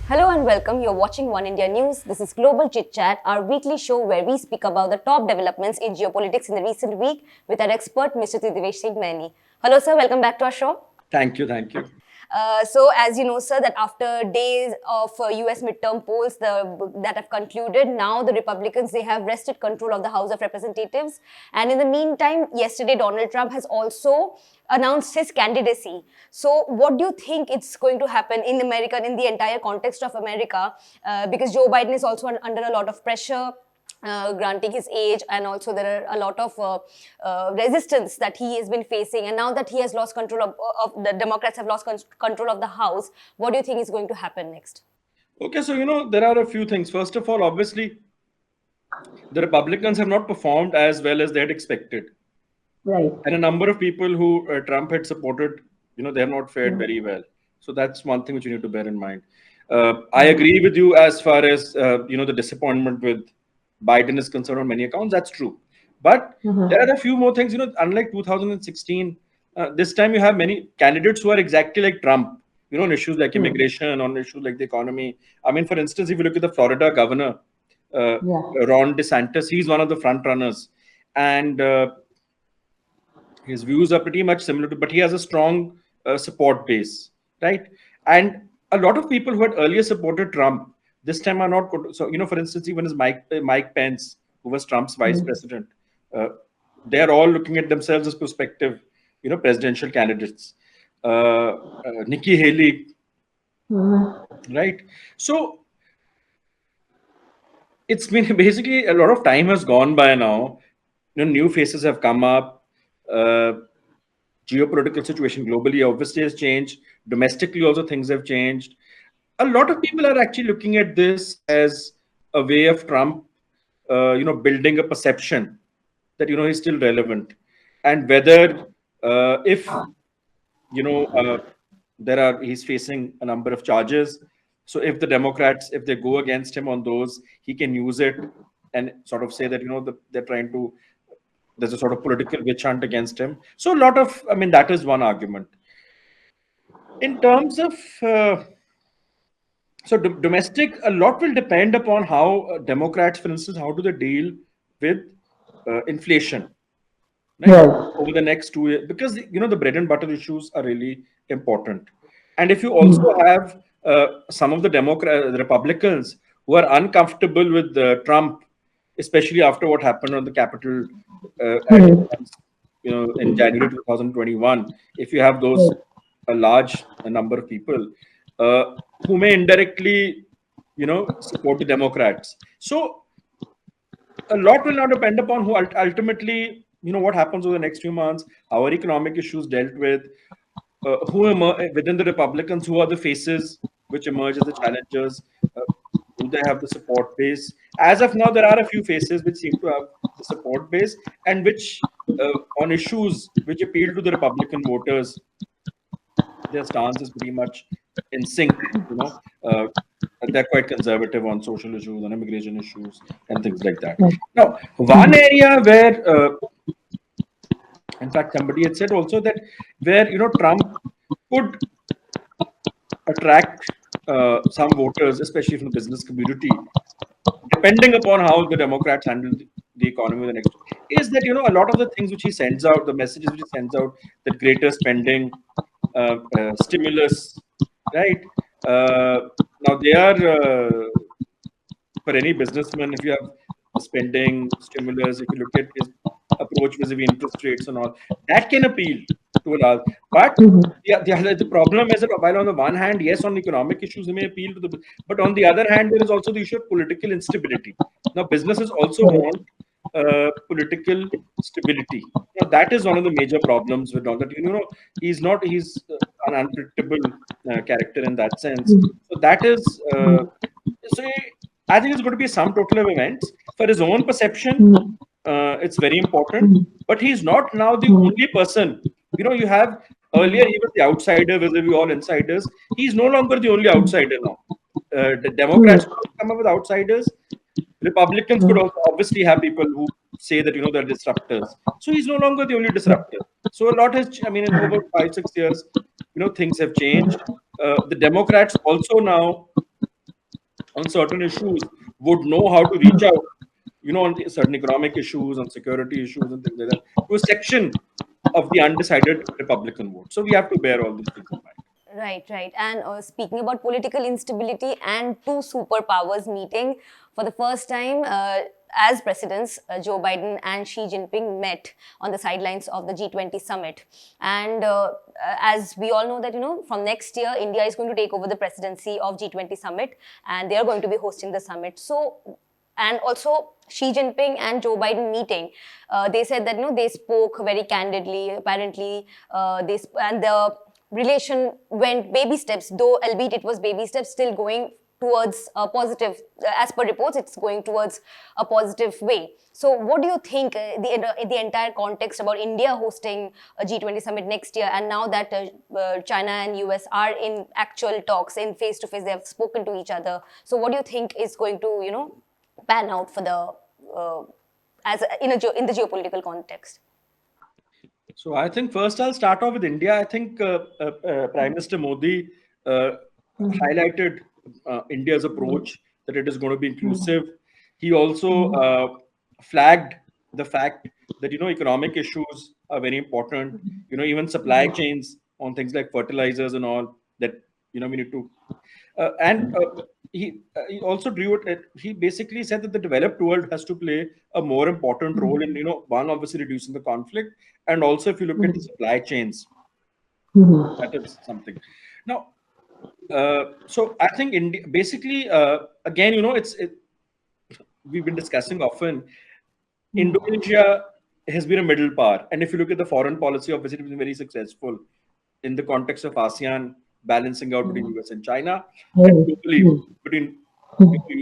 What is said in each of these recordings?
Hello and welcome. You're watching One India News. This is Global Chit Chat, our weekly show where we speak about the top developments in geopolitics in the recent week with our expert, Mr. Devesh Singh Maini. Hello, sir. Welcome back to our show. Thank you. Thank you. So, as you know, sir, that after days of US midterm polls that have concluded, now the Republicans, they have wrested control of the House of Representatives. And in the meantime, yesterday, Donald Trump has also announced his candidacy. So, what do you think it's going to happen in America, in the entire context of America? Because Joe Biden is also under a lot of pressure. Granting his age, and also there are a lot of resistance that he has been facing, and now that he has lost control of the Democrats have lost control of the House, what do you think is going to happen next? Okay, so there are a few things. First of all, obviously, the Republicans have not performed as well as they had expected. Right. And a number of people who Trump had supported, they have not fared very well. So that's one thing which you need to bear in mind. I agree with you as far as, the disappointment with Biden is concerned on many accounts. That's true. But there are a few more things, unlike 2016, this time you have many candidates who are exactly like Trump, on issues like immigration, on issues like the economy. I mean, for instance, if you look at the Florida governor, Ron DeSantis, he's one of the front runners. And his views are pretty much similar to, but he has a strong support base, right? And a lot of people who had earlier supported Trump this time are not good. So, for instance, even as Mike Pence, who was Trump's vice president, they are all looking at themselves as prospective, presidential candidates. Nikki Haley, right? So it's been basically a lot of time has gone by now. New faces have come up. Geopolitical situation globally obviously has changed. Domestically also things have changed. A lot of people are actually looking at this as a way of Trump, building a perception that he's still relevant, and whether if he's facing a number of charges. So if the Democrats, if they go against him on those, he can use it and sort of say that they're trying to. There's a sort of political witch hunt against him. So that is one argument. In terms of domestic, a lot will depend upon how Democrats, for instance, how do they deal with inflation, right? Over the next 2 years, because the bread and butter issues are really important. And if you also have some of the Republicans who are uncomfortable with Trump, especially after what happened on the Capitol, in January 2021, if you have those a large number of people who may indirectly, support the Democrats. So a lot will now depend upon who ultimately, what happens over the next few months, how are economic issues dealt with, within the Republicans, who are the faces which emerge as the challengers, do they have the support base? As of now, there are a few faces which seem to have the support base, and which on issues which appeal to the Republican voters, their stance is pretty much in sync. They're quite conservative on social issues, on immigration issues, and things like that. Now, one area where, in fact, somebody had said also that where Trump could attract some voters, especially from the business community, depending upon how the Democrats handle the economy the next, is that a lot of the things which he sends out, the messages which he sends out, that greater spending, stimulus, right? Now they are for any businessman, if you have spending stimulus, if you look at his approach vis-a-vis interest rates and all, that can appeal to a large. But the problem is that while on the one hand, yes, on economic issues, they may appeal to the, but on the other hand, there is also the issue of political instability. Now, businesses also want political stability. That is one of the major problems with Donald. He's an unpredictable character in that sense. So that is so. I think it's going to be a sum total of events. For his own perception, it's very important. But he's not now the only person. You have earlier he was the outsider vis-a-vis all insiders. He's no longer the only outsider now. The Democrats come up with outsiders. Republicans could also obviously have people who say that they're disruptors. So he's no longer the only disruptor. So a lot has, in over 5-6 years, things have changed. The Democrats also now on certain issues would know how to reach out, on certain economic issues, on security issues, and things like that, to a section of the undecided Republican vote. So we have to bear all these things in mind. Right, right. And speaking about political instability and two superpowers meeting for the first time as presidents, Joe Biden and Xi Jinping met on the sidelines of the G20 summit. And as we all know that, from next year, India is going to take over the presidency of G20 summit, and they are going to be hosting the summit. So, and also Xi Jinping and Joe Biden meeting, they said that they spoke very candidly. Apparently, and the relation went baby steps, though albeit it was baby steps, still going towards a positive. As per reports, it's going towards a positive way. So, what do you think the entire context about India hosting a G20 summit next year, and now that China and US are in actual talks, in face to face, they have spoken to each other. So, what do you think is going to pan out for the in the geopolitical context? So I think first I'll start off with India. I think Prime Minister Modi highlighted India's approach, that it is going to be inclusive. He also flagged the fact that economic issues are very important. Even supply chains on things like fertilizers and all, that we need to. And he also drew it. He basically said that the developed world has to play a more important role in one, obviously reducing the conflict, and also if you look at the supply chains, that is something. Now, so I think India basically again, we've been discussing often. Indonesia has been a middle power, and if you look at the foreign policy, obviously it's been very successful in the context of ASEAN, balancing out between US and China, and globally between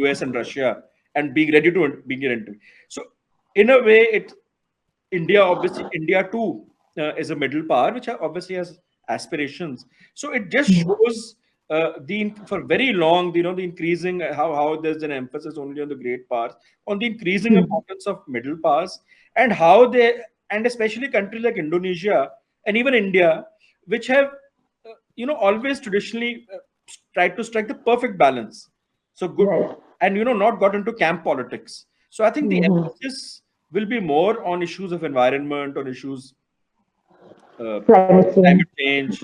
US and Russia, and being ready to being into. So, in a way, India too is a middle power, which obviously has aspirations. So it just shows for very long, the increasing how there's an emphasis only on the great powers, on the increasing importance of middle powers, and how they, and especially countries like Indonesia and even India, which have always traditionally tried to strike the perfect balance. So good, and not got into camp politics. So I think the emphasis will be more on issues of environment, on issues climate change,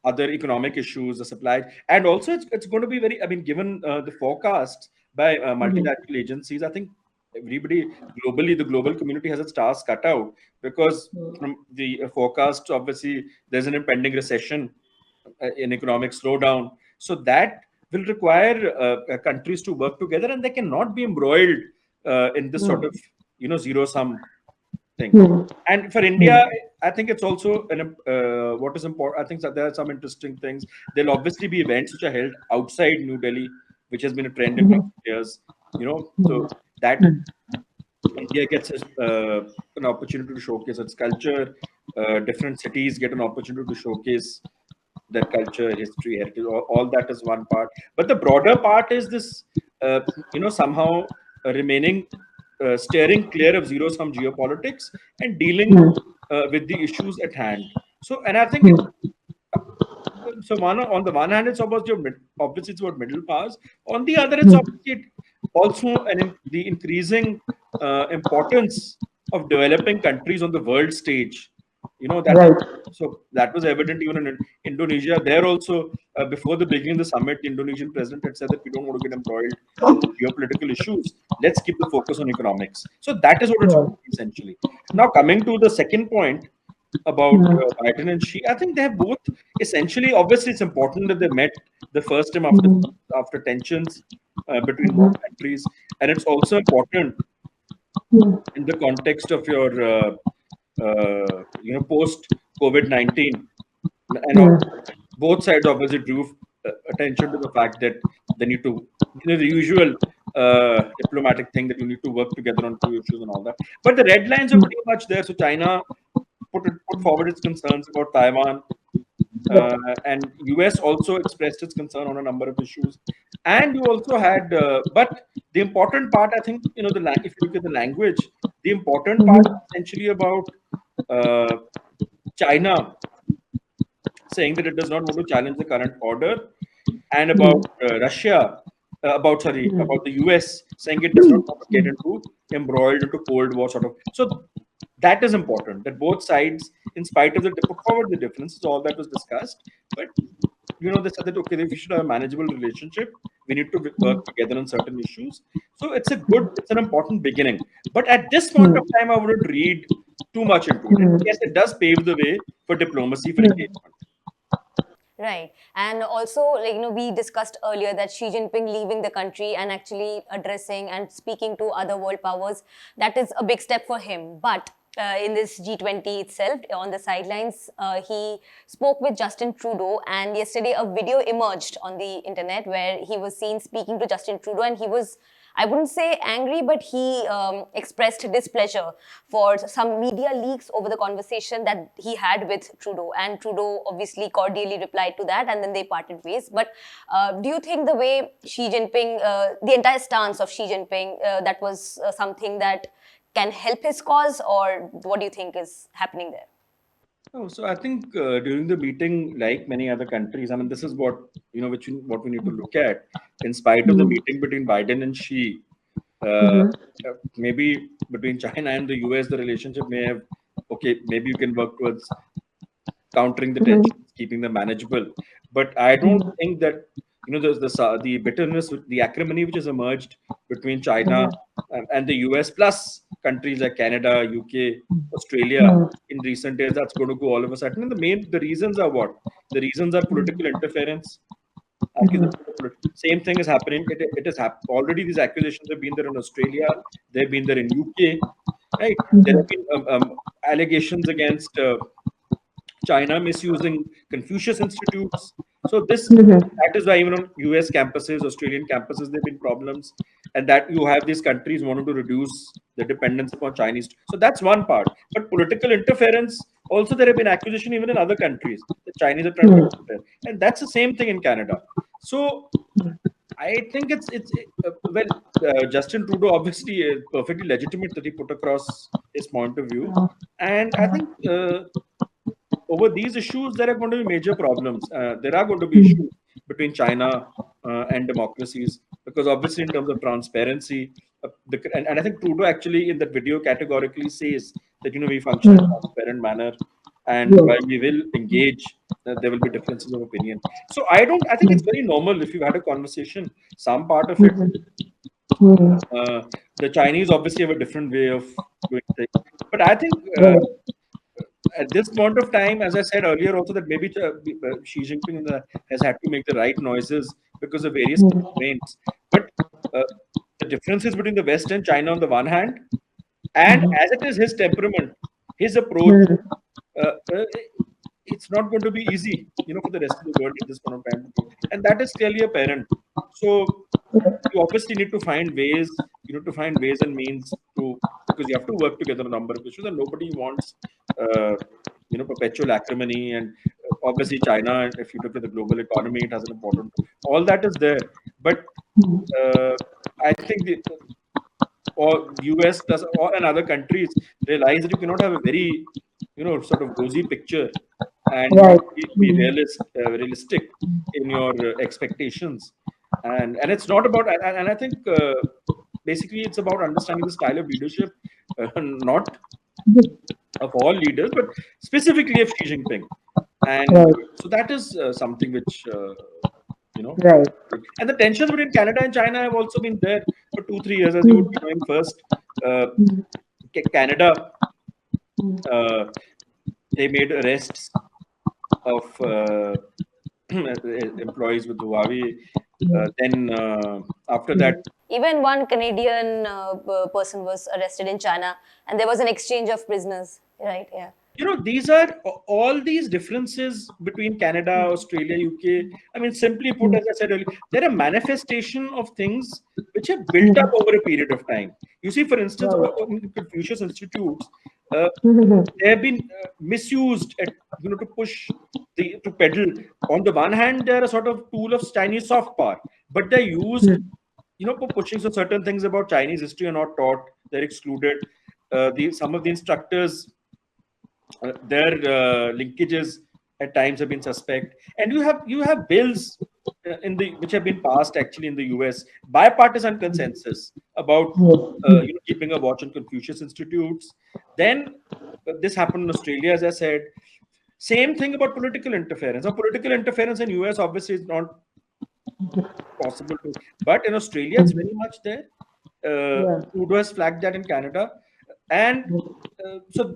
other economic issues, the supply, and also it's going to be very. I mean, given the forecast by multilateral agencies, I think everybody globally, the global community has its task cut out, because from the forecast, obviously, there's an impending recession, an economic slowdown. So that will require countries to work together, and they cannot be embroiled in this sort of zero sum thing. And for India, I think it's also what is important. I think that there are some interesting things. There'll obviously be events which are held outside New Delhi, which has been a trend in recent years. So that India gets an opportunity to showcase its culture. Different cities get an opportunity to showcase their culture, history, heritage. All that is one part. But the broader part is this, somehow remaining steering clear of zero-sum geopolitics and dealing with the issues at hand. So, and I think so. On the one hand, it's about obviously it's about middle powers. On the other, it's obviously also the increasing importance of developing countries on the world stage. So that was evident even in Indonesia. There also, before the beginning of the summit, the Indonesian president had said that we don't want to get embroiled in geopolitical issues. Let's keep the focus on economics. So that is what it's essentially. Now, coming to the second point about Biden and Xi, I think they have both essentially. Obviously, it's important that they met the first time after tensions between both countries, and it's also important in the context of your post COVID-19, and both sides obviously drew attention to the fact that they need to, the usual diplomatic thing that you need to work together on two issues and all that. But the red lines are pretty much there. So China put forward its concerns about Taiwan, and US also expressed its concern on a number of issues. And you also had, but the important part, I think, if you look at the language, the important part is essentially about China saying that it does not want to challenge the current order, and about Russia about the US, saying it does not want to get into embroiled into Cold War sort of. So that is important. That both sides, in spite of they put forward the differences, all that was discussed. But they said that okay, we should have a manageable relationship. We need to work together on certain issues. So it's an important beginning. But at this point of time, I wouldn't read too much into it. Yes, it does pave the way for diplomacy, for engagement. Right. And also, like, we discussed earlier that Xi Jinping leaving the country and actually addressing and speaking to other world powers, that is a big step for him. But in this G20 itself, on the sidelines, he spoke with Justin Trudeau. And yesterday, a video emerged on the internet where he was seen speaking to Justin Trudeau, and he was, I wouldn't say angry, but he expressed displeasure for some media leaks over the conversation that he had with Trudeau. And Trudeau obviously cordially replied to that, and then they parted ways. But do you think the way Xi Jinping, the entire stance of Xi Jinping, that was something that can help his cause, or what do you think is happening there? Oh, so I think during the meeting, like many other countries, I mean, this is what what we need to look at. In spite of the meeting between Biden and Xi, uh, maybe between China and the US, the relationship may have okay. Maybe you can work towards countering the tensions, keeping them manageable. But I don't think that there's the bitterness, the acrimony which has emerged between China and the US plus countries like Canada, UK, Australia in recent days. That's going to go all of a sudden. And the reasons are what? The reasons are political interference. Same thing is happening. It has already. These accusations have been there in Australia. They've been there in UK. Right? There have been allegations against China misusing Confucius institutes. So that is why even on US campuses, Australian campuses, there have been problems, and that you have these countries wanting to reduce the dependence upon Chinese. So that's one part. But political interference, also there have been accusations even in other countries. The Chinese are trying to interfere, and that's the same thing in Canada. So I think Justin Trudeau obviously is perfectly legitimate that he put across his point of view, and I think. Over these issues, there are going to be major problems. There are going to be issues between China and democracies because, obviously, in terms of transparency, and I think Trudeau actually in that video categorically says that we function in a transparent manner, and while we will engage, there will be differences of opinion. So I don't. I think it's very normal if you've had a conversation. Some part of it, the Chinese obviously have a different way of doing things, but I think. At this point of time, as I said earlier, also that maybe Xi Jinping has had to make the right noises because of various constraints. But uh, the differences between the West and China on the one hand, and as it is his temperament, his approach, uh, uh, it's not going to be easy, for the rest of the world at this point of time. And that is clearly apparent. So you obviously need to find ways, and means to, because you have to work together on a number of issues, and nobody wants, perpetual acrimony. And obviously, China, if you look at the global economy, it has an important. All that is there, but I think or US plus and other countries realize that you cannot have a very, sort of rosy picture, and you have to be realistic in your expectations, and it's not about, and I think basically it's about understanding the style of leadership, not of all leaders, but specifically of Xi Jinping, and so that is something which you know and the tensions between Canada and China have also been there for 2-3 years, as you would be knowing. First, Canada, uh, they made arrests of employees with Huawei. Then after that, Even one Canadian person was arrested in China, and there was an exchange of prisoners. Right? Yeah. these are all these differences between Canada, Australia, UK. I mean, simply put, as I said earlier, they're a manifestation of things which have built up over a period of time. You see, for instance, in Confucius institutes, uh, they have been misused to push to peddle. On the one hand, they're a sort of tool of Chinese soft power, but they're used for pushing. So certain things about Chinese history are not taught, they're excluded. Some of the instructors, their linkages at times have been suspect, and you have bills in the which have been passed actually in the US, bipartisan consensus about yes, keeping a watch on Confucius institutes. Then this happened in Australia, as I said. Same thing about political interference. Now, political interference in US obviously is not possible to, but in Australia it's very much there. yeah, Trudeau has flagged that in Canada, and so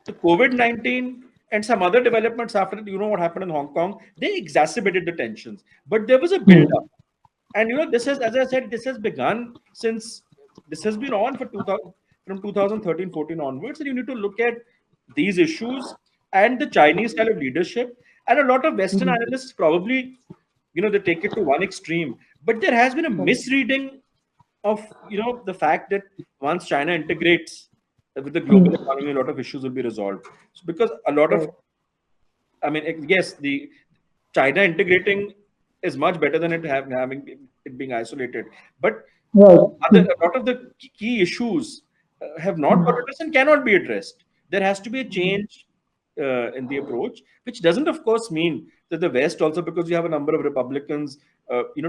the COVID-19 and some other developments after it, what happened in Hong Kong, they exacerbated the tensions. But there was a build-up. And this has, as I said, this has begun since this has been on for 2000, from 2013-14 onwards. And you need to look at these issues and the Chinese style of leadership. And a lot of Western analysts probably, they take it to one extreme. But there has been a misreading of the fact that once China integrates with the global economy, a lot of issues will be resolved. So because a lot of, right, I mean, yes, the China integrating is much better than having it being isolated. But right, a lot of the key issues have not got addressed and cannot be addressed. There has to be a change in the approach, which doesn't, of course, mean that the West also, because you have a number of Republicans,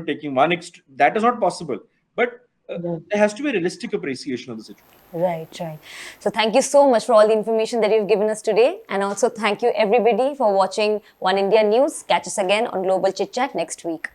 taking one that is not possible. But right. there has to be a realistic appreciation of the situation. Right, right. So thank you so much for all the information that you've given us today. And also thank you everybody for watching One India News. Catch us again on Global Chit Chat next week.